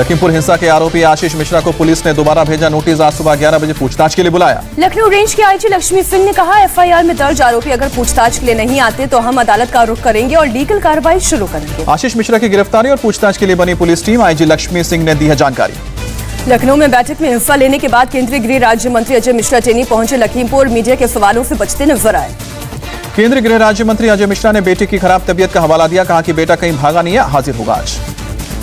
लखीमपुर हिंसा के आरोपी आशीष मिश्रा को पुलिस ने दोबारा भेजा नोटिस। आज सुबह 11 बजे पूछताछ के लिए बुलाया। लखनऊ रेंज के आईजी लक्ष्मी सिंह ने कहा, एफआईआर में दर्ज आरोपी अगर पूछताछ के लिए नहीं आते तो हम अदालत का रुख करेंगे और लीगल कार्रवाई शुरू करेंगे। आशीष मिश्रा की गिरफ्तारी और पूछताछ के लिए बनी police team, IG Lakshmi Singh ने दी है जानकारी। लखनऊ में बैठक में हिस्सा लेने के बाद केंद्रीय गृह राज्य मंत्री अजय मिश्रा टेनी पहुंचे लखीमपुर। मीडिया के सवालों से बचते नजर आए। केंद्रीय गृह राज्य मंत्री अजय मिश्रा ने बेटे की खराब तबीयत का हवाला दिया, कहा कि बेटा कहीं भागा नहीं है, हाजिर होगा आज।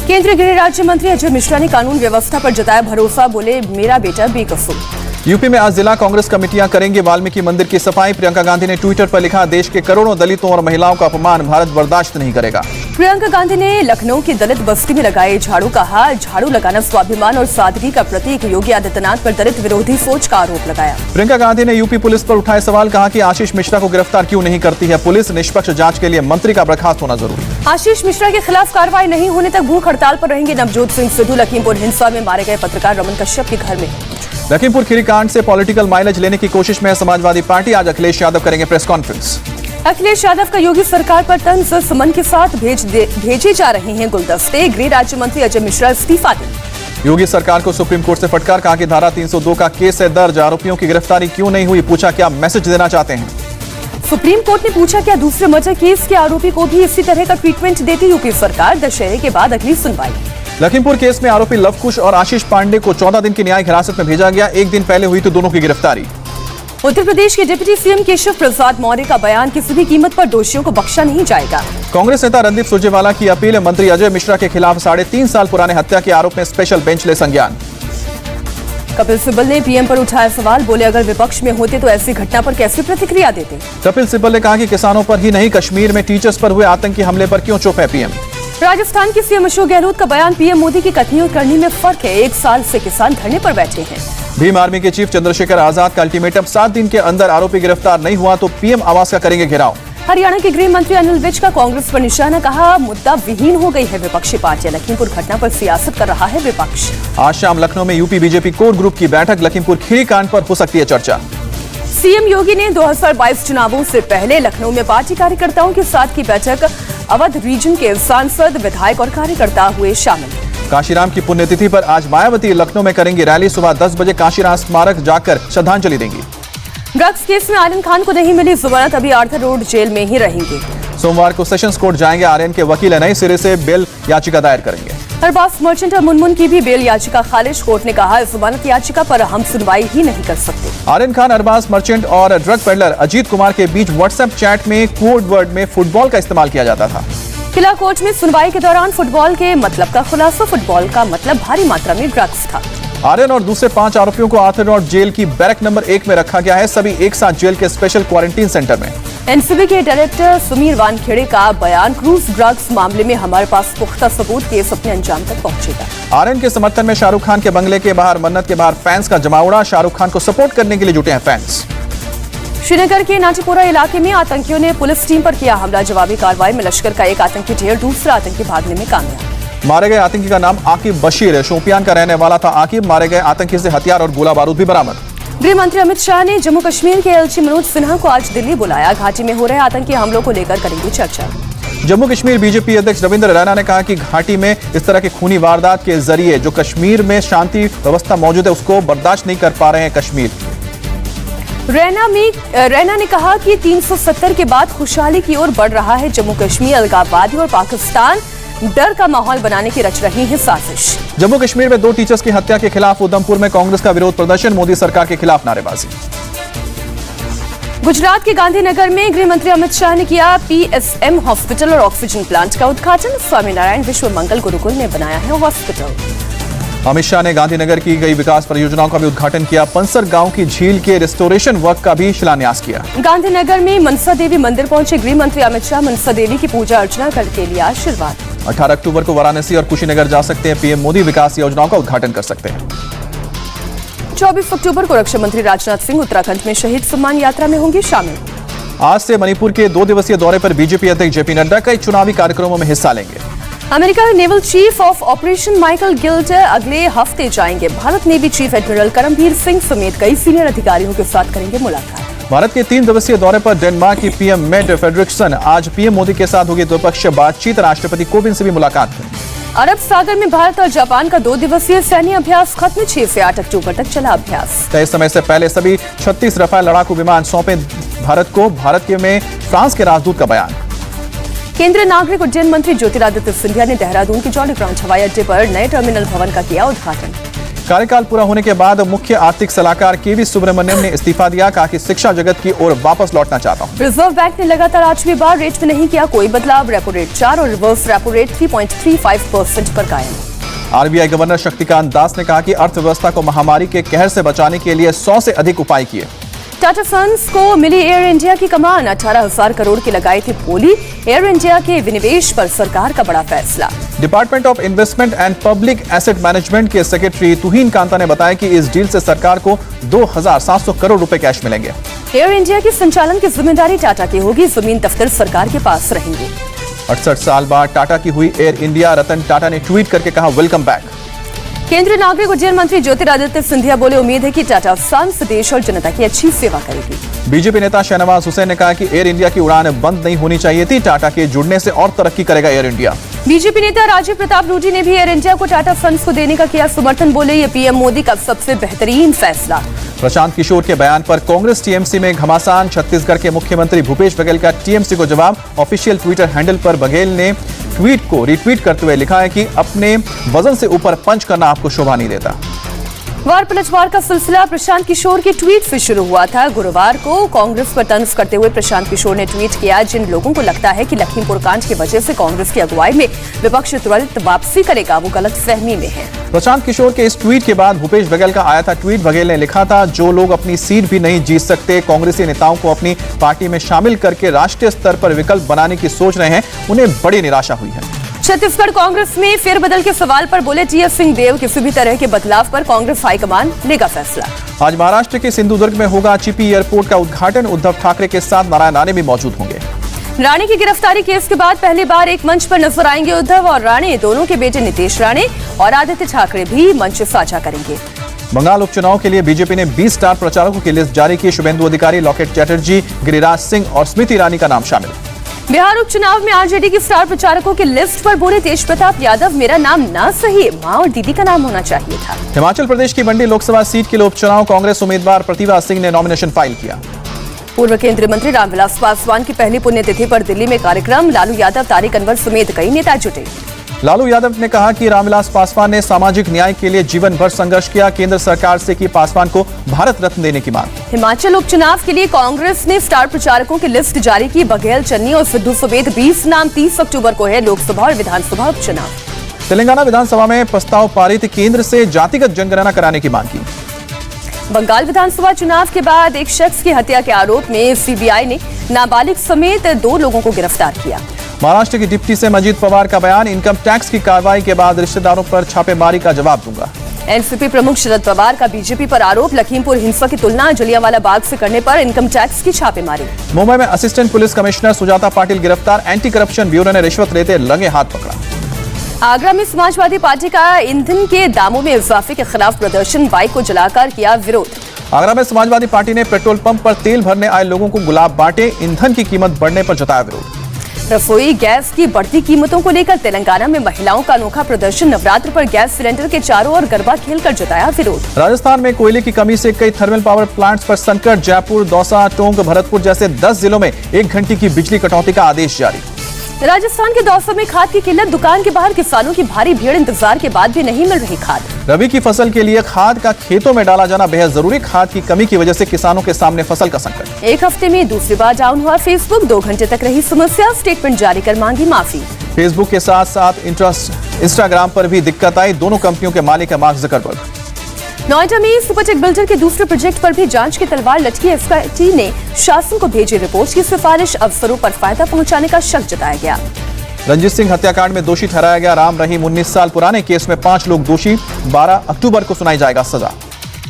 केंद्रीय गृह राज्य मंत्री अजय मिश्रा ने कानून व्यवस्था पर जताया भरोसा, बोले मेरा बेटा बेकसूर। यूपी में आज जिला कांग्रेस कमेटियां करेंगे वाल्मीकि मंदिर की सफाई। प्रियंका गांधी ने ट्विटर पर लिखा, देश के करोड़ों दलितों और महिलाओं का अपमान भारत बर्दाश्त नहीं करेगा। प्रियंका गांधी ने लखनऊ की दलित बस्ती में लगाए झाड़ू, कहा झाड़ू लगाना स्वाभिमान और सादगी का प्रतीक। योगी आदित्यनाथ पर दलित विरोधी सोच का आरोप लगाया। प्रियंका गांधी ने यूपी पुलिस पर उठाए सवाल, कहा कि आशीष मिश्रा को गिरफ्तार क्यों नहीं करती है पुलिस। निष्पक्ष जांच के लिए मंत्री का बर्खास्त होना जरूरी। आशीष मिश्रा के खिलाफ कार्रवाई नहीं होने तक भूख हड़ताल पर रहेंगे नवजोत सिंह सिद्धू। लखीमपुर हिंसा में मारे गए पत्रकार रमन कश्यप के घर में। लखीमपुर खीरी कांड से पॉलिटिकल माइलेज लेने की कोशिश में समाजवादी पार्टी। आज अखिलेश यादव करेंगे प्रेस कॉन्फ्रेंस। अखिलेश यादव का योगी सरकार पर तंज, सुमन के साथ भेजे जा रहे हैं गुलदस्ते। गृह राज्य मंत्री अजय मिश्रा इस्तीफा दें। योगी सरकार को सुप्रीम कोर्ट से फटकार, कहा कि धारा 302 का केस है दर्ज, आरोपियों की गिरफ्तारी क्यों नहीं हुई। पूछा क्या मैसेज देना चाहते हैं। सुप्रीम कोर्ट ने पूछा क्या दूसरे मर्डर केस के आरोपी को भी इसी तरह का ट्रीटमेंट देती यूपी सरकार। दशहरे के बाद अगली सुनवाई। लखीमपुर केस में आरोपी लवकुश और आशीष पांडे को 14 दिन की न्यायिक हिरासत में भेजा गया। एक दिन पहले हुई तो दोनों की गिरफ्तारी। उत्तर प्रदेश के डिप्टी सीएम केशव प्रसाद मौर्य का बयान, किसी भी कीमत पर दोषियों को बख्शा नहीं जाएगा। कांग्रेस नेता रणदीप सुरजेवाला की अपील, मंत्री अजय मिश्रा के खिलाफ 3.5 साल पुराने हत्या के आरोप में स्पेशल बेंच ले संज्ञान। कपिल सिब्बल ने पीएम पर उठाया सवाल, बोले अगर विपक्ष में होते तो ऐसी घटना पर कैसी प्रतिक्रिया देते। कपिल सिब्बल ने कहा कि किसानों पर ही नहीं, कश्मीर में टीचर्स पर हुए आतंकी हमले पर क्यों चुप है पीएम। राजस्थान के सीएम अशोक गहलोत का बयान, पीएम मोदी की कथनी और करनी में फर्क है। 1 साल से किसान धरने पर बैठे हैं। भीम आर्मी के चीफ चंद्रशेखर आजाद का अल्टीमेटम, 7 दिन के अंदर आरोपी गिरफ्तार नहीं हुआ तो पीएम आवास का करेंगे घेराव। हरियाणा के गृह मंत्री अनिल विज का कांग्रेस पर निशाना, कहा मुद्दा विहीन हो गई है विपक्षी पार्टियां। लखीमपुर घटना पर सियासत कर रहा है विपक्ष। आज शाम लखनऊ में यूपी बीजेपी कोर ग्रुप की बैठक। लखीमपुर खीरी कांड पर हो सकती है चर्चा। सीएम योगी ने 2022 चुनावों से पहले लखनऊ में पार्टी कार्यकर्ताओं के साथ की बैठक। अवध रीजन के सांसद, विधायक और कार्यकर्ता हुए शामिल। काशीराम की पुण्यतिथि पर आज मायावती लखनऊ में करेंगी रैली। सुबह 10 बजे काशीराम स्मारक जाकर श्रद्धांजलि देंगी। ड्रग्स केस में आर्यन खान को नहीं मिली जमानत, अभी आर्थर रोड जेल में ही रहेंगे। सोमवार को सेशंस कोर्ट जाएंगे आर्यन के वकील, नए सिरे से बेल याचिका दायर करेंगे। अरबाज मर्चेंट और मुनमुन की भी बेल याचिका खारिज। कोर्ट ने कहा जमानत याचिका पर हम सुनवाई ही नहीं कर सकते। आर्यन खान, अरबाज मर्चेंट और ड्रग पेडलर अजीत कुमार के बीच व्हाट्सएप चैट में कोड वर्ड में फुटबॉल का इस्तेमाल किया जाता था। किला कोर्ट में सुनवाई के दौरान फुटबॉल के मतलब का खुलासा। फुटबॉल का मतलब भारी मात्रा में ड्रग्स था। आर्यन और दूसरे 5 आरोपियों को आर्थर रोड जेल की बैरक नंबर 1 में रखा गया है। सभी एक साथ जेल के स्पेशल क्वारंटीन सेंटर में। एनसीबी के डायरेक्टर सुमीर वानखेड़े का बयान, क्रूज ड्रग्स मामले में हमारे पास पुख्ता सबूत, केस अपने अंजाम तक पहुंचेगा। आर्यन के समर्थन में शाहरुख खान के बंगले के बाहर, मन्नत के बाहर फैंस का जमावड़ा। शाहरुख खान को सपोर्ट करने के लिए जुटे हैं फैंस। श्रीनगर के नाटीपोरा इलाके में आतंकियों ने पुलिस टीम पर किया हमला। जवाबी कार्रवाई में लश्कर का एक आतंकी ढेर, दूसरा आतंकी भागने में कामयाब। मारे गए आतंकी का नाम आकिब बशीर है। शोपियान का रहने वाला था आकिब। मारे गए आतंकी से हथियार और गोला बारूद भी बरामद। गृह मंत्री अमित शाह ने जम्मू कश्मीर के एलची मनोज सिन्हा को आज दिल्ली बुलाया। घाटी में हो रहे आतंकी हमलों को लेकर करेंगे चर्चा। जम्मू कश्मीर बीजेपी अध्यक्ष रविंद्र रैना ने कहा कि घाटी में इस तरह की खूनी वारदात के जरिए जो कश्मीर में शांति व्यवस्था मौजूद है उसको बर्दाश्त नहीं कर पा रहे हैं कश्मीर। रैना ने कहा कि 370 के बाद खुशहाली की ओर बढ़ रहा है जम्मू कश्मीर। अलगाववादी और पाकिस्तान डर का माहौल बनाने की रच रही है साजिश। जम्मू कश्मीर में 2 टीचर्स की हत्या के खिलाफ उधमपुर में कांग्रेस का विरोध प्रदर्शन। मोदी सरकार के खिलाफ नारेबाजी। गुजरात के गांधीनगर में गृह मंत्री अमित शाह ने किया पीएसएम हॉस्पिटल और ऑक्सीजन प्लांट का उद्घाटन। स्वामीनारायण विश्व मंगल गुरुकुल ने बनाया है हॉस्पिटल। अमित शाह ने गांधीनगर की गई विकास परियोजनाओं का भी उद्घाटन किया। पंसर गांव की झील के रिस्टोरेशन वर्क का भी शिलान्यास किया। गांधीनगर में मनसा देवी मंदिर पहुंचे गृह मंत्री अमित शाह। मनसा देवी की पूजा अर्चना करके लिया आशीर्वाद। 18 अक्टूबर को वाराणसी और कुशीनगर जा सकते हैं पीएम मोदी। विकास योजनाओं का उद्घाटन कर सकते हैं। 24 अक्टूबर को रक्षा मंत्री राजनाथ सिंह उत्तराखंड में शहीद सम्मान यात्रा में होंगे शामिल। आज से मणिपुर के 2 दिवसीय दौरे पर बीजेपी अध्यक्ष जेपी नड्डा कई चुनावी कार्यक्रमों में हिस्सा लेंगे। अमेरिका के naval chief of operation Michael guilt अगले हफ्ते जाएंगे। Bharat navy chief admiral Karambir Singh समेत कई सीनियर अधिकारियों के साथ करेंगे मुलाकात। भारत के 3 दिवसीय दौरे पर डेनमार्क की पीएम मेट फ्रेडरिक्सन आज पीएम मोदी के साथ होगी द्विपक्षीय बातचीत। राष्ट्रपति कोविंद से भी मुलाकात है। अरब सागर में भारत और जापान का 2 दिवसीय सैन्य अभ्यास खत्म। 6 से 8 अक्टूबर तक चला अभ्यास। तय समय से पहले सभी 36 रफाल लड़ाकू विमान सौंपे भारत को, भारत के में फ्रांस के राजदूत का बयान। केंद्रीय नागरिक उड्डयन मंत्री ज्योतिरादित्य सिंधिया ने देहरादून के जॉली ग्राउंड हवाई अड्डे पर नए टर्मिनल भवन का किया उद्घाटन। कार्यकाल पूरा होने के बाद मुख्य आर्थिक सलाहकार के.वी. सुब्रमण्यम ने इस्तीफा दिया, कहा कि शिक्षा जगत की ओर वापस लौटना चाहता हूं। रिजर्व बैंक ने लगातार 8वीं बार रेट में नहीं किया कोई बदलाव। रेपो रेट 4 और रिवर्स रेपो रेट 3.35% पर कायम। आरबीआई गवर्नर शक्तिकांत दास ने कहा कि अर्थव्यवस्था को महामारी के कहर से बचाने के लिए 100 से अधिक उपाय किए। टाटा सन्स को मिली एयर इंडिया की कमान। 18,000 करोड़ की लगाई थी बोली। एयर इंडिया के विनिवेश पर सरकार का बड़ा फैसला। Department of investment and public asset management के सेक्रेटरी तुहीन कांता ने बताया कि इस डील से सरकार को 2,700 करोड़ रुपए कैश मिलेंगे। एयर इंडिया की संचालन की जिम्मेदारी टाटा की होगी। जमीन दफ्तर सरकार के पास रहेंगे। 68 साल बाद टाटा की हुई एयर इंडिया। रतन टाटा ने ट्वीट करके कहा, वेलकम बैक। केंद्रीय नागरिक उड्डयन मंत्री ज्योतिरादित्य सिंधिया बोले, उम्मीद है कि टाटा सन्स देश और जनता की अच्छी सेवा करेगी। बीजेपी नेता शहनवाज हुसैन ने कहा कि एयर इंडिया की उड़ान बंद नहीं होनी चाहिए थी। टाटा के जुड़ने से और तरक्की करेगा एयर इंडिया। बीजेपी नेता राजीव प्रताप रूडी ने भी एयर इंडिया को टाटा सन्स को देने का किया समर्थन। बोले, ये पीएम मोदी का सबसे बेहतरीन फैसला। प्रशांत किशोर के बयान पर कांग्रेस टीएमसी में घमासान। छत्तीसगढ़ के मुख्यमंत्री भूपेश बघेल का टीएमसी को जवाब। ऑफिशियल ट्विटर हैंडल पर बघेल ने ट्वीट को रीट्वीट करते हुए लिखा है कि अपने वजन से ऊपर पंच करना आपको शोभा नहीं देता। वार पलटवार का सिलसिला प्रशांत किशोर के ट्वीट से शुरू हुआ था। गुरुवार को कांग्रेस पर तंज करते हुए प्रशांत किशोर ने ट्वीट किया, जिन लोगों को लगता है कि लखीमपुर कांड की वजह से कांग्रेस की अगुवाई में विपक्ष तुरंत वापसी करेगा, वो गलत फहमी में है। प्रशांत किशोर के इस ट्वीट के बाद भूपेश बघेल का आया था ट्वीट। बघेल ने लिखा था, जो लोग अपनी सीट भी नहीं जीत सकते, कांग्रेसी नेताओं को अपनी पार्टी में शामिल करके राष्ट्रीय स्तर पर विकल्प बनाने की सोच रहे हैं, उन्हें बड़ी निराशा हुई है। छत्तीसगढ़ कांग्रेस में फेरबदल के सवाल पर बोले टीएस सिंहदेव, किसी भी तरह के बदलाव पर कांग्रेस हाईकमान लेगा फैसला। आज महाराष्ट्र के सिंधुदुर्ग में होगा चिपी एयरपोर्ट का उद्घाटन। उद्धव ठाकरे के साथ नारायण राणे भी मौजूद होंगे। राणे की गिरफ्तारी केस के बाद पहली बार एक मंच पर नजर आएंगे उद्धव और राणे। दोनों के बेटे नीतीश राणे और आदित्य ठाकरे भी मंच साझा करेंगे। बंगाल उपचुनाव के लिए बीजेपी ने 20 स्टार प्रचारकों की लिस्ट जारी की। शुभेंदु अधिकारी, लॉकेट चैटर्जी, गिरिराज सिंह और स्मृति ईरानी का नाम शामिल। बिहार उपचुनाव में आरजेडी की स्टार प्रचारकों की लिस्ट पर बोले तेज प्रताप यादव, मेरा नाम ना सही, मां और दीदी का नाम होना चाहिए था। हिमाचल प्रदेश की मंडी लोकसभा सीट के लिए उपचुनाव। कांग्रेस उम्मीदवार प्रतिभा सिंह ने नॉमिनेशन फाइल किया। पूर्व केंद्रीय मंत्री रामविलास पासवान की पहली पुण्यतिथि पर दिल्ली में कार्यक्रम। लालू यादव, तारिक अनवर समेत कई नेता जुटे। लालू यादव ने कहा कि रामविलास पासवान ने सामाजिक न्याय के लिए जीवन भर संघर्ष किया। केंद्र सरकार से की पासवान को भारत रत्न देने की मांग। हिमाचल उपचुनाव के लिए कांग्रेस ने स्टार प्रचारकों की लिस्ट जारी की। बघेल, चन्नी और सिद्धू समेत 20 नाम। 30 अक्टूबर को है लोकसभा और विधानसभा उपचुनाव। तेलंगाना विधानसभा में प्रस्ताव पारित, केंद्र से जातिगत जनगणना कराने की मांग की। बंगाल विधानसभा चुनाव के बाद एक शख्स की हत्या के आरोप में सीबीआई ने नाबालिग समेत 2 लोगों को गिरफ्तार किया। महाराष्ट्र की डिप्टी से अजित पवार का बयान, इनकम टैक्स की कार्रवाई के बाद रिश्तेदारों पर छापेमारी का जवाब दूंगा। एनसीपी प्रमुख शरद पवार का बीजेपी पर आरोप, लखीमपुर हिंसा की तुलना जलियांवाला बाग से करने पर इनकम टैक्स की छापेमारी। मुंबई में assistant police commissioner Sujata Patil गिरफ्तार। एंटी करप्शन ब्यूरो ने रिश्वत लेते लगे हाथ पकड़ा। आगरा में समाजवादी पार्टी का ईंधन के दामों में इजाफे के खिलाफ प्रदर्शन, बाइक को जलाकर किया विरोध। आगरा में समाजवादी पार्टी ने पेट्रोल पंप पर तेल भरने आए लोगों को गुलाब बांटे। ईंधन की कीमत बढ़ने पर जताया विरोध। रसोई गैस की बढ़ती कीमतों को लेकर तेलंगाना में महिलाओं का अनोखा प्रदर्शन। नवरात्र पर गैस सिलेंडर के चारों ओर गरबा खेलकर जताया विरोध। राजस्थान में कोयले की कमी से कई थर्मल पावर प्लांट्स पर संकट। जयपुर, दौसा, टोंक, भरतपुर जैसे 10 जिलों में 1 घंटे की बिजली कटौती का आदेश जारी। राजस्थान के दौसा में खाद की किल्लत। दुकान के बाहर किसानों की भारी भीड़, इंतजार के बाद भी नहीं मिल रही खाद। रबी की फसल के लिए खाद का खेतों में डाला जाना बेहद जरूरी। खाद की कमी की वजह से किसानों के सामने फसल का संकट। एक हफ्ते में दूसरी बार डाउन हुआ फेसबुक। 2 घंटे तक रही समस्या, स्टेटमेंट जारी कर मांगी माफी। फेसबुक के साथ साथ इंस्टाग्राम पर भी दिक्कत आई। दोनों कंपनियों के मालिक है मार्क जकरबर्ग। नोएडा में सुपरटेक बिल्डर के दूसरे प्रोजेक्ट पर भी जांच की तलवार लटकी। एसआईटी ने शासन को भेजी रिपोर्ट की सिफारिश। अफसरों पर फायदा पहुंचाने का शक जताया गया। रंजीत सिंह हत्याकांड में दोषी ठहराया गया राम रहीम। 19 साल पुराने केस में 5 लोग दोषी। 12 अक्टूबर को सुनाई जाएगा सजा।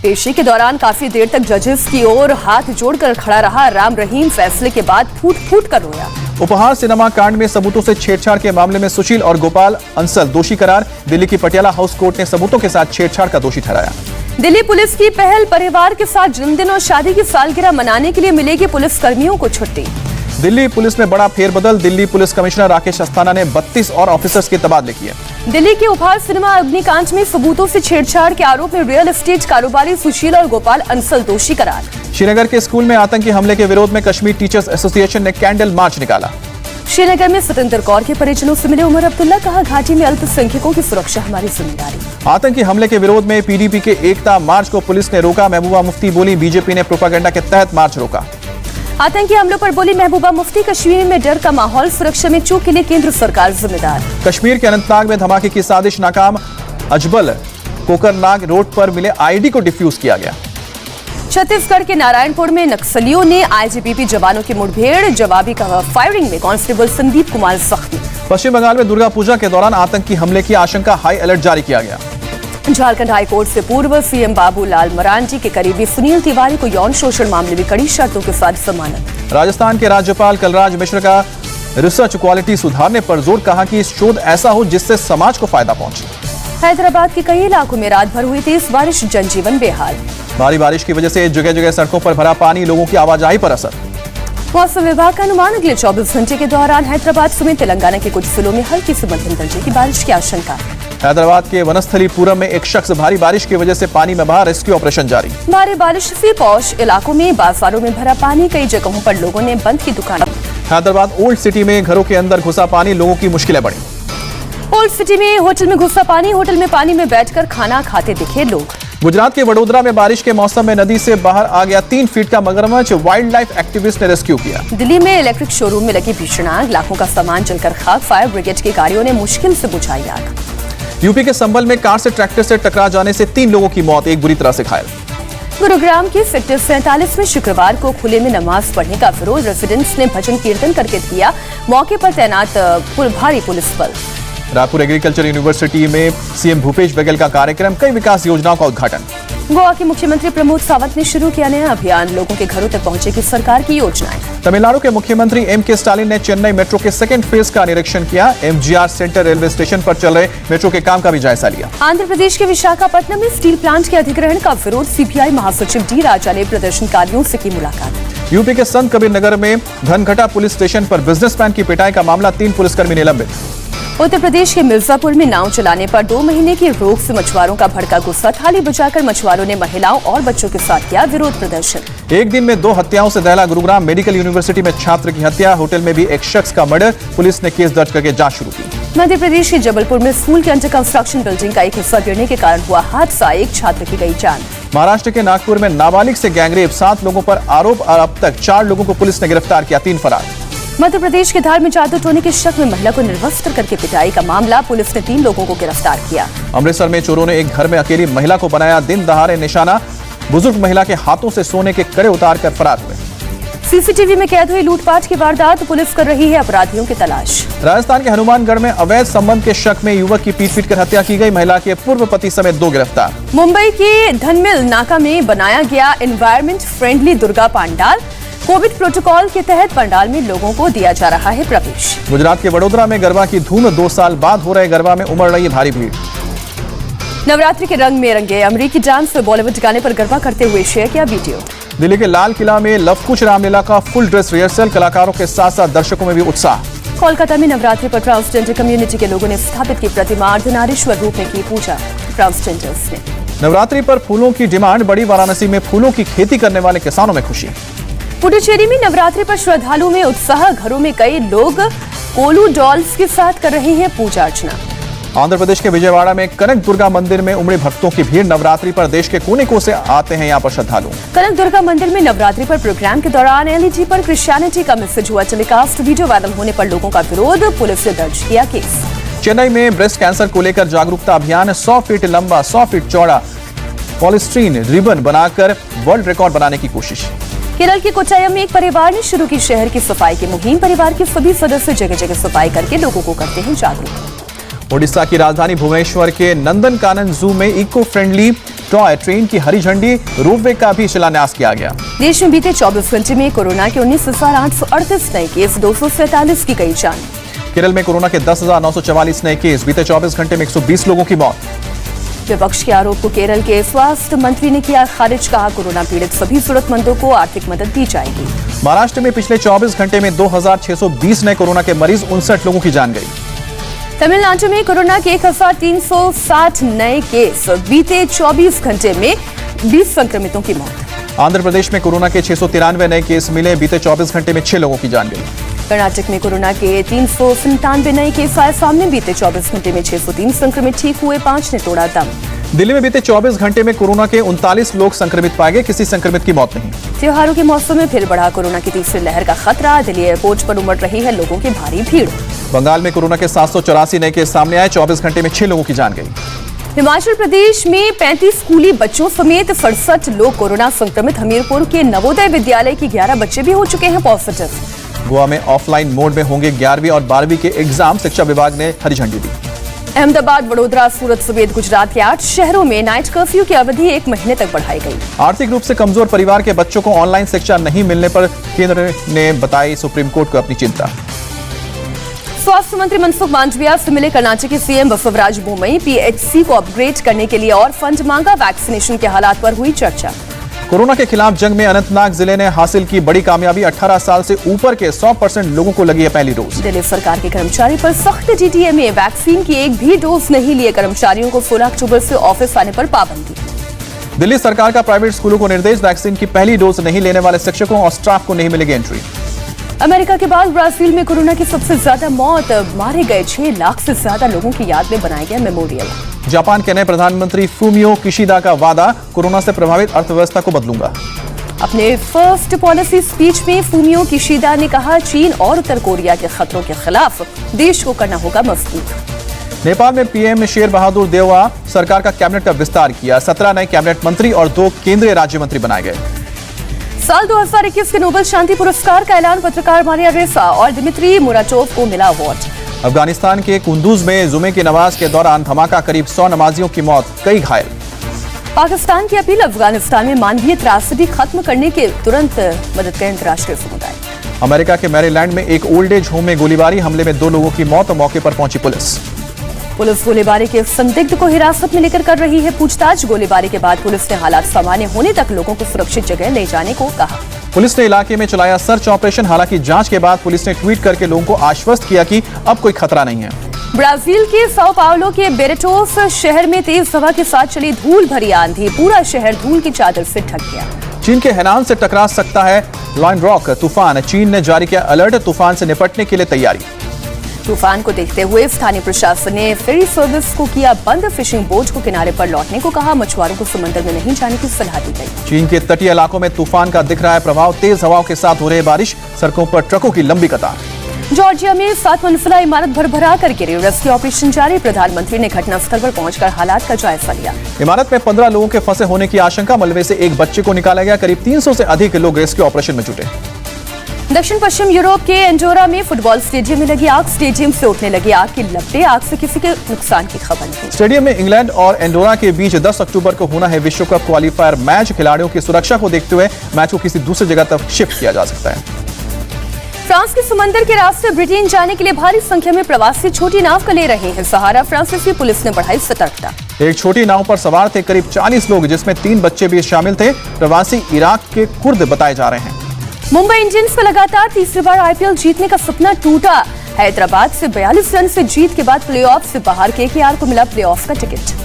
पेशी के दौरान काफी देर तक जजेस की ओर हाथ जोड़कर खड़ा रहा राम रहीम। फैसले के बाद फूट फूट कर रोया। उपहार सिनेमा कांड में सबूतों से छेड़छाड़ के मामले में सुशील और गोपाल अंसल दोषी करार। दिल्ली की पटियाला हाउस कोर्ट ने सबूतों के साथ छेड़छाड़ का दोषी ठहराया। दिल्ली पुलिस की पहल, परिवार के साथ जन्मदिन और शादी की सालगिरह मनाने के लिए मिलेगी पुलिस कर्मियों को छुट्टी। दिल्ली पुलिस में बड़ा फेरबदल। दिल्ली पुलिस कमिश्नर राकेश अस्थाना ने 32 और ऑफिसर्स के तबादले किए। दिल्ली के उपहार सिनेमा अग्निकांड में सबूतों से छेड़छाड़ के आरोप में रियल एस्टेट कारोबारी सुशील और गोपाल अंसल दोषी करार। श्रीनगर के स्कूल में आतंकी हमले के विरोध में कश्मीर टीचर्स एसोसिएशन ने कैंडल मार्च निकाला। श्रीनगर में सतेंद्र कौर के परिजनों से मिले उमर अब्दुल्ला, कहा घाटी में अल्पसंख्यकों की सुरक्षा हमारी जिम्मेदारी। आतंकी हमले के विरोध में पीडीपी के एकता मार्च को पुलिस ने रोका। महबूबा मुफ्ती बोली, बीजेपी ने प्रोपागेंडा के तहत मार्च रोका। आतंकी हमलों पर बोली महबूबा मुफ्ती, कश्मीर में डर का माहौल, सुरक्षा में चूक के लिए केंद्र सरकार जिम्मेदार। कश्मीर के अनंतनाग में धमाके की साजिश नाकाम। अजबल कोकरनाग रोड पर मिले आईडी को डिफ्यूज किया गया। छत्तीसगढ़ के नारायणपुर में नक्सलियों ने आईटीबीपी जवानों की मुठभेड़, जवाबी फायरिंग में कांस्टेबल संदीप कुमार जख्मी। पश्चिम बंगाल में दुर्गा पूजा के दौरान आतंकी हमले की आशंका, हाई अलर्ट जारी किया गया। झारखंड हाईकोर्ट से पूर्व सीएम बाबूलाल मरांडी के करीबी सुनील तिवारी को यौन शोषण मामले में कड़ी शर्तों के साथ जमानत। राजस्थान के राज्यपाल कलराज मिश्र का रिसर्च क्वालिटी सुधारने पर जोर, कहा कि शोध ऐसा हो जिससे समाज को फायदा पहुंचे। हैदराबाद के कई इलाकों में रात भर हुई तेज बारिश, जनजीवन बेहाल। भारी बारिश की वजह से जगह जगह सड़कों पर भरा पानी, लोगों की आवाजाही पर असर। मौसम विभाग का अनुमान, अगले 24 घंटे के दौरान हैदराबाद समेत तेलंगाना के कुछ जिलों में हल्की से मध्यम दर्जे की बारिश की आशंका। हैदराबाद के वनस्थलीपुरम में एक शख्स भारी बारिश की वजह से पानी में बहा, रेस्क्यू ऑपरेशन जारी। भारी बारिश से पौष इलाकों में बाजारों में भरा पानी, कई जगहों पर लोगों ने बंद की दुकान। हैदराबाद ओल्ड सिटी में घरों के अंदर घुसा पानी, लोगों की मुश्किलें बढ़ी। ओल्ड सिटी में होटल में घुसा पानी, होटल में पानी में बैठकर खाना खाते दिखे लोग। गुजरात के वडोदरा में बारिश के मौसम में नदी से बाहर आ गया 3 फीट का मगरमच्छ, वाइल्ड लाइफ एक्टिविस्ट ने रेस्क्यू किया। दिल्ली में इलेक्ट्रिक शोरूम में लगी भीषण आग, लाखों का सामान जलकर खाक, फायर ब्रिगेड की गाड़ियों ने मुश्किल से बुझाई आग। यूपी के संभल में कार से ट्रैक्टर से टकरा जाने से 3 लोगों की मौत, एक बुरी तरह से घायल। गुरुग्राम के सेक्टर 47 में शुक्रवार को खुले में नमाज पढ़ने का विरोध, रेजिडेंट्स ने भजन कीर्तन करके किया, मौके पर तैनात भारी पुलिस बल। रायपुर एग्रीकल्चर यूनिवर्सिटी में सीएम भूपेश बघेल का कार्यक्रम, कई विकास योजनाओं का उद्घाटन। गोवा के मुख्यमंत्री प्रमोद सावंत ने शुरू किया नया अभियान, लोगों के घरों तक पहुंचेगी सरकार की योजनाएं। तमिलनाडु के मुख्यमंत्री एम.के. स्टालिन ने चेन्नई मेट्रो के सेकंड फेज का निरीक्षण किया। एमजीआर सेंटर रेलवे स्टेशन पर चल रहे मेट्रो के काम का भी जायजा लिया। आंध्र प्रदेश के विशाखापट्टनम में स्टील प्लांट के अधिग्रहण का विरोध, सीपीआई महासचिव डी राजा ने प्रदर्शनकारियों से की मुलाकात। यूपी के संत कबीर नगर में धनघटा पुलिस स्टेशन पर बिजनेसमैन की पिटाई का मामला, 3 पुलिसकर्मी निलंबित। उत्तर प्रदेश के मिर्जापुर में नाव चलाने पर 2 महीने की रोक से मछुआरों का भड़का गुस्सा, थाली बजाकर मछुआरों ने महिलाओं और बच्चों के साथ किया विरोध प्रदर्शन। एक दिन में 2 हत्याओं से दहला गुरुग्राम मेडिकल यूनिवर्सिटी में छात्र की हत्या, होटल में भी एक शख्स का मर्डर, पुलिस ने केस दर्ज करके जांच शुरू की। मध्य प्रदेश के जबलपुर में स्कूल के अंडर कंस्ट्रक्शन बिल्डिंग का एक हिस्सा गिरने के कारण हुआ हादसा, एक छात्र की गई जान। महाराष्ट्र के नागपुर में नाबालिग से गैंगरेप, 7 लोगों पर आरोप और अब तक 4 लोगों को पुलिस ने गिरफ्तार किया, 3 फरार। मध्य प्रदेश के धार में जादू टोने के शक में महिला को निर्वस्त्र करके पिटाई का मामला, पुलिस ने 3 लोगों को गिरफ्तार किया। अमृतसर में चोरों ने एक घर में अकेली महिला को बनाया दिन दहाड़े निशाना, बुजुर्ग महिला के हाथों से सोने के कड़े उतार कर फरार हुए। सीसीटीवी में कैद हुई लूटपाट की वारदात, पुलिस कर रही है अपराधियों की तलाश। राजस्थान के हनुमानगढ़ में अवैध संबंध के शक में युवक की पीट कर हत्या की गई, महिला के पूर्व पति समेत 2 गिरफ्तार। मुंबई के धनमिल नाका में बनाया गया environment friendly Durga pandal, Covid protocol के तहत पंडाल में लोगों को दिया जा रहा है प्रवेश। गुजरात के वडोदरा में गरबा की धूम, 2 साल बाद हो रहे गरबा में उमड़ रही भारी भीड़। नवरात्रि के रंग में रंगे अमेरिकी डांस, बॉलीवुड गाने पर गरबा करते हुए शेयर किया वीडियो। दिल्ली के लाल किला में लवकुश रामलीला का फुल ड्रेस रिहर्सल, कलाकारों के साथ साथ दर्शकों में भी उत्साह। कोलकाता में नवरात्रि पर ट्रांसजेंडर कम्युनिटी के लोगों ने स्थापित की प्रतिमा, अर्धनारीश्वर रूप में की पूजा। ट्रांसजेंडर्स ने नवरात्रि पर फूलों की डिमांड बढ़ी, वाराणसी में फूलों की खेती करने वाले किसानों में खुशी। पुडुचेरी में नवरात्रि पर श्रद्धालुओं में उत्साह, घरों में कई लोग कोलू डॉल्स के साथ कर रहे हैं पूजा अर्चना। आंध्र प्रदेश के विजयवाड़ा में कनक दुर्गा मंदिर में उमड़े भक्तों की भीड़, नवरात्रि पर देश के कोने कोने से आते हैं यहाँ पर श्रद्धालु। कनक दुर्गा मंदिर में नवरात्रि पर प्रोग्राम के दौरान एलईडी पर क्रिश्चियनिटी का मैसेज हुआ टेलीकास्ट, वीडियो वायरल होने पर लोगों का विरोध, पुलिस ने दर्ज किया केस। चेन्नई में ब्रेस्ट कैंसर को लेकर जागरूकता अभियान, 100 फीट लंबा 100 फीट चौड़ा पॉलीस्टीरीन रिबन बनाकर वर्ल्ड रिकॉर्ड बनाने की कोशिश। केरल के कोट्टायम में एक परिवार ने शुरू की शहर की सफाई की मुहिम, परिवार के सभी सदस्य जगह जगह सफाई करके लोगों को करते हैं जागरूक। ओडिशा की राजधानी भुवनेश्वर के नंदनकानन जू में इको फ्रेंडली टॉय ट्रेन की हरी झंडी, रोपवे का भी शिलान्यास किया गया। देश में बीते 24 घंटे में कोरोना के 19,838 नए केस, 247 की गई जान। केरल में कोरोना के 10,944 नए केस, बीते 24 घंटे में 120 लोगों की मौत। विपक्ष के आरोप को केरल के स्वास्थ्य मंत्री ने किया खारिज, कहा कोरोना पीड़ित सभी जरूरतमंदों को आर्थिक मदद दी जाएगी। महाराष्ट्र में पिछले 24 घंटे में 2,620 नए कोरोना के मरीज, 59 लोगों की जान गई। तमिलनाडु में कोरोना के 1360 नए केस, बीते 24 घंटे में 20 संक्रमितों की मौत। आंध्र प्रदेश में कोरोना के 693 नए केस मिले, बीते 24 घंटे में 6 लोगों की जान गई। कर्नाटक में कोरोना के 397 नए केस आए सामने, बीते 24 घंटे में 603 संक्रमित ठीक हुए, 5 ने तोड़ा दम। दिल्ली में बीते 24 घंटे में कोरोना के 39 लोग संक्रमित पाए गए, किसी संक्रमित की मौत नहीं। त्योहारों के मौसम में फिर बढ़ा कोरोना की तीसरी लहर का खतरा, दिल्ली एयरपोर्ट पर उमड़ रही है लोगों की भारी भीड़। बंगाल में कोरोना के 784 नए केस सामने आए, 24 घंटे में 6 लोगों की जान गई। हिमाचल प्रदेश में 35 स्कूली बच्चों समेत 67 लोग कोरोना संक्रमित। हमीरपुर के नवोदय विद्यालय के 11 बच्चे भी हो चुके हैं पॉजिटिव। गोवा में ऑफलाइन मोड में होंगे 11वीं और 12वीं के एग्जाम, शिक्षा विभाग ने हरी झंडी दी। अहमदाबाद, वडोदरा, सूरत समेत गुजरात के 8 शहरों में नाइट कर्फ्यू की अवधि 1 महीने तक बढ़ाई गई। आर्थिक रूप से कमजोर परिवार के बच्चों को ऑनलाइन शिक्षा नहीं मिलने पर केंद्र ने बताई सुप्रीम कोर्ट को अपनी चिंता। स्वास्थ्य मंत्री मनसुख मांडविया से मिले कर्नाटक के सीएम बसवराज बोम्मई। पीएचसी को अपग्रेड करने के लिए और फंड मांगा, वैक्सीनेशन के हालात पर हुई चर्चा। कोरोना के खिलाफ जंग में अनंतनाग जिले ने हासिल की बड़ी कामयाबी, 18 साल से ऊपर के 100% लोगों को लगी है पहली डोज। दिल्ली सरकार के कर्मचारी पर सख्त डीटीएमए, वैक्सीन की एक भी डोज नहीं लिए कर्मचारियों को 16 अक्टूबर से ऑफिस आने पर पाबंदी। दिल्ली सरकार का प्राइवेट स्कूलों को निर्देश, वैक्सीन की पहली डोज नहीं लेने वाले शिक्षकों और स्टाफ को नहीं मिलेगी एंट्री। अमेरिका के बाद ब्राजील में कोरोना की सबसे ज्यादा मौत, मारे गए 6 लाख से ज्यादा लोगों की याद में बनाया गया मेमोरियल। जापान के नए प्रधानमंत्री फूमियो किशिदा का वादा, कोरोना से प्रभावित अर्थव्यवस्था को बदलूंगा। अपने फर्स्ट पॉलिसी स्पीच में फूमियो किशिदा ने कहा, चीन और उत्तर कोरिया के खतरों के खिलाफ देश को करना होगा मजबूत। नेपाल में पीएम शेर बहादुर देउवा सरकार का कैबिनेट का विस्तार किया, 17 नए कैबिनेट मंत्री और 2 केंद्रीय राज्य मंत्री बनाए गए। साल 2021 के नोबेल शांति पुरस्कार का ऐलान, पत्रकार मारिया रेसा और दिमित्री मुराटोव को मिला अवार्ड। अफगानिस्तान के कुंदूज में जुमे की नमाज के दौरान धमाका, करीब 100 नमाजियों की मौत, कई घायल। पाकिस्तान की अपील, अफगानिस्तान में मानवीय त्रासदी खत्म करने के तुरंत मदद करें अंतर्राष्ट्रीय समुदाय। अमेरिका के मैरीलैंड में एक ओल्ड एज होम में गोलीबारी, हमले में 2 लोगों की मौत और मौके पर पहुंची पुलिस। पुलिस गोलीबारी के संदिग्ध को हिरासत में लेकर कर रही है पूछताछ। गोलीबारी के बाद पुलिस ने हालात सामान्य होने तक लोगों को सुरक्षित जगह ले जाने को कहा। पुलिस ने इलाके में चलाया सर्च ऑपरेशन, हालांकि जांच के बाद पुलिस ने ट्वीट करके लोगों को आश्वस्त किया कि अब कोई खतरा नहीं है। ब्राजील के साओ पाउलो के बेरेटोस शहर में तेज हवा के साथ चली धूल भरी आंधी, पूरा शहर धूल की चादर से ढक गया। चीन के हेनान से टकरा सकता है लाइन रॉक तूफान, चीन ने जारी किया अलर्ट, तूफान से निपटने के लिए तैयारी। तूफान को देखते हुए स्थानीय प्रशासन ने फेरी सर्विस को किया बंद, फिशिंग बोट को किनारे पर लौटने को कहा, मछुआरों को समंदर में नहीं जाने की सलाह दी गई। चीन के तटीय इलाकों में तूफान का दिख रहा है प्रभाव, तेज हवाओं के साथ हो रही बारिश, सड़कों पर ट्रकों की लंबी कतार। जॉर्जिया में 7 मंजिला इमारत भरभरा कर गिरी, रेस्क्यू ऑपरेशन जारी, प्रधानमंत्री ने घटनास्थल पर पहुंचकर हालात का जायजा लिया। इमारत में 15 लोगों के फंसे होने की आशंका, मलबे से एक बच्चे को निकाला गया, करीब 300 से अधिक लोग रेस्क्यू ऑपरेशन में जुटे। दक्षिण पश्चिम यूरोप के एंडोरा में फुटबॉल स्टेडियम में लगी आग, स्टेडियम से उठने लगी आग की लपटें, आग से किसी के नुकसान की खबर नहीं। स्टेडियम में इंग्लैंड और एंडोरा के बीच 10 अक्टूबर को होना है विश्व कप क्वालिफायर मैच, खिलाड़ियों की सुरक्षा को देखते हुए मैच को किसी दूसरी जगह तक शिफ्ट किया जा सकता है। फ्रांस के समंदर के रास्ते ब्रिटेन जाने के लिए भारी संख्या में प्रवासी छोटी नाव का ले रहे हैं सहारा, फ्रांसीसी पुलिस ने बढ़ाई सतर्कता। एक छोटी नाव पर सवार थे करीब 40 लोग, जिसमें 3 बच्चे भी शामिल थे, प्रवासी इराक के कुर्द बताए जा रहे हैं। मुंबई इंडियंस का लगातार तीसरी बार आईपीएल जीतने का सपना टूटा, हैदराबाद से 42 रन से जीत के बाद प्लेऑफ से बाहर, केकेआर को मिला प्लेऑफ का टिकट।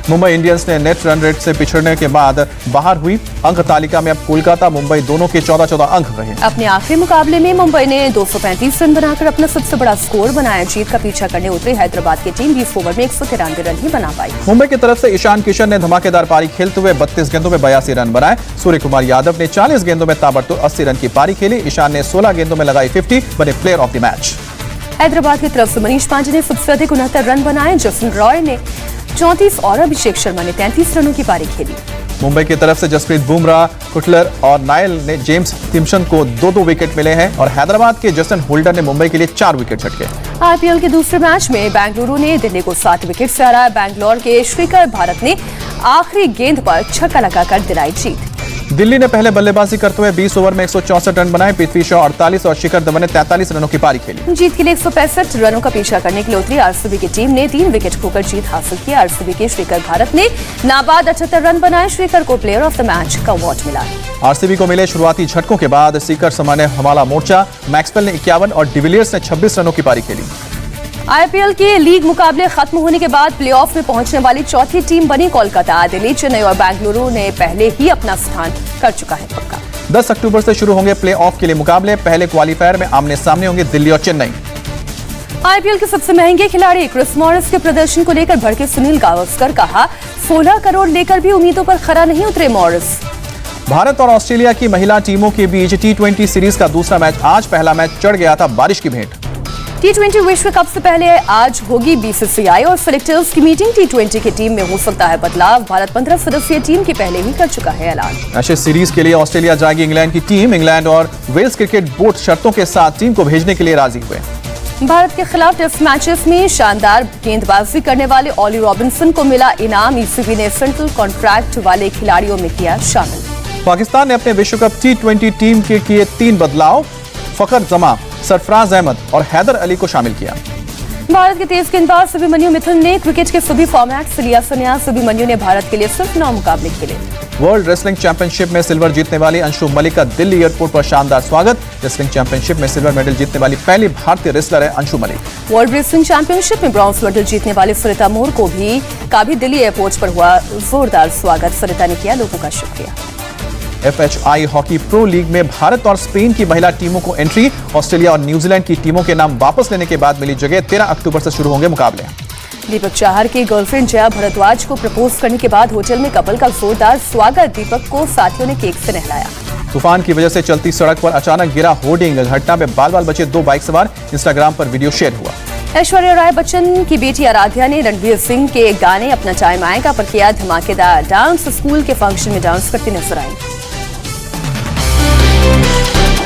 मुंबई इंडियंस ने नेट रन रेट से पिछड़ने के बाद बाहर हुई, अंक तालिका में अब कोलकाता मुंबई दोनों के 14-14 अंक रहे। अपने आखिरी मुकाबले में मुंबई ने 235 रन बनाकर अपना सबसे बड़ा स्कोर बनाया, जीत का पीछा करने उतरी हैदराबाद की टीम 20 ओवर में 193 रन ही बना पाई। मुंबई की तरफ से ईशान किशन ने धमाकेदार पारी खेलते हुए 32 गेंदों में 82 रन बनाए, सूर्य कुमार यादव ने 40 गेंदों में ताबड़तोड़ 80 रन की पारी खेली, ईशान ने 16 गेंदों में लगाई 50, बने player of the match. Hyderabad की तरफ से मनीष पांडे ने सबसे अधिक 69 रन बनाए, जसन रॉय ने 34 और अभिषेक शर्मा ने 33 रनों की पारी खेली। मुंबई की तरफ से जसप्रीत बुमराह, कुटलर और नायल ने जेम्स थिम्पसन को 2-2 विकेट मिले हैं और हैदराबाद के जसन होल्डर ने मुंबई के लिए 4 विकेट झटके। आईपीएल के दूसरे मैच में बेंगलुरु ने दिल्ली को 7 विकेट से हराया, बैंगलोर के श्रीकर भारत ने आखिरी गेंद पर छक्का लगाकर दिलाई जीत। दिल्ली ने पहले बल्लेबाजी करते हुए 20 ओवर में 164 रन बनाए, पृथ्वी शॉ 48 और शिखर धवन ने 43 रनों की पारी खेली। जीत के लिए 165 रनों का पीछा करने के लिए उतरी आरसीबी की टीम ने 3 विकेट खोकर जीत हासिल की। आरसीबी के श्रीकर भारत ने नाबाद 78 रन बनाए, श्रीकर को प्लेयर ऑफ द मैच का अवार्ड मिला। आरसीबी को मिले शुरुआती झटकों के बाद सीकर संभाले हमारा मोर्चा, मैक्सवेल ने 51 और डिविलियर्स ने 26 रनों की पारी खेली। आईपीएल के लीग मुकाबले खत्म होने के बाद प्लेऑफ में पहुंचने वाली चौथी टीम बनी कोलकाता। दिल्ली, चेन्नई और बेंगलुरु ने पहले ही अपना स्थान कर चुका है पक्का। 10 अक्टूबर से शुरू होंगे प्ले-ऑफ के लिए मुकाबले। पहले क्वालीफायर में आमने सामने होंगे दिल्ली और चेन्नई। आईपीएल के सबसे महंगे खिलाड़ी क्रिस मॉरिस के प्रदर्शन को लेकर भड़के सुनील गावस्कर। कहा 16 करोड़ लेकर भी उम्मीदों पर खरा नहीं उतरे मॉरिस। भारत और ऑस्ट्रेलिया की महिला टीमों के बीच T20 सीरीज का दूसरा मैच आज। पहला मैच चढ़ गया था बारिश की भेंट। T20 विश्व कप से पहले आज होगी बीसीसीआई और सेलेक्टर्स की मीटिंग। T20 की टीम में हो सकता है बदलाव। भारत 15 सदस्यीय टीम के पहले ही कर चुका है ऐलान। एशेज सीरीज के लिए ऑस्ट्रेलिया जाएगी इंग्लैंड की टीम। इंग्लैंड और वेल्स क्रिकेट बोर्ड शर्तों के साथ टीम को भेजने के लिए राजी हुए। भारत के खिलाफ टेस्ट मैचेस में शानदार गेंदबाजी करने वाले ऑली रॉबिन्सन को मिला इनाम। ईसीबी ने सेंट्रल कॉन्ट्रैक्ट वाले खिलाड़ियों में किया शामिल। पाकिस्तान ने अपने विश्व कप T20 टीम के किए 3 बदलाव। फखर जमा, सरफराज अहमद और हैदर अली को शामिल किया। भारत के तेज गेंदबाज अभिमन्यु मिथुन ने क्रिकेट के सभी फॉर्मेट से लिया संन्यास। अभिमन्यु ने भारत के लिए सिर्फ 9 मुकाबले खेले। वर्ल्ड रेसलिंग चैंपियनशिप में सिल्वर जीतने वाली अंशु मलिक का दिल्ली एयरपोर्ट पर शानदार स्वागत। रेसलिंग चैंपियनशिप में सिल्वर मेडल जीतने वाली पहली भारतीय रेसलर है Anshu Malik. World wrestling championship में ब्रॉन्ज मेडल जीतने वाली सरिता मोर का भी दिल्ली एयरपोर्ट पर हुआ जोरदार स्वागत। सरिता ने किया लोगों का शुक्रिया। FHI हॉकी प्रो लीग में भारत और स्पेन की महिला टीमों को एंट्री। ऑस्ट्रेलिया और न्यूजीलैंड की टीमों के नाम वापस लेने के बाद मिली जगह। 13 अक्टूबर से शुरू होंगे मुकाबले। दीपक चाहर की गर्लफ्रेंड जया भारद्वाज को प्रपोज करने के बाद होटल में कपल का जोरदार स्वागत। दीपक को साथियों ने केक से नहलाया। तूफान की वजह से चलती सड़क पर अचानक गिरा होर्डिंग। घटना में बाल बाल बचे 2 बाइक सवार। इंस्टाग्राम पर वीडियो शेयर हुआ। ऐश्वर्या राय बच्चन की बेटी आराध्या ने रणवीर सिंह के गाने अपना टाइम आएगा पर किया धमाकेदार डांस। स्कूल के फंक्शन में डांस करती नजर आई।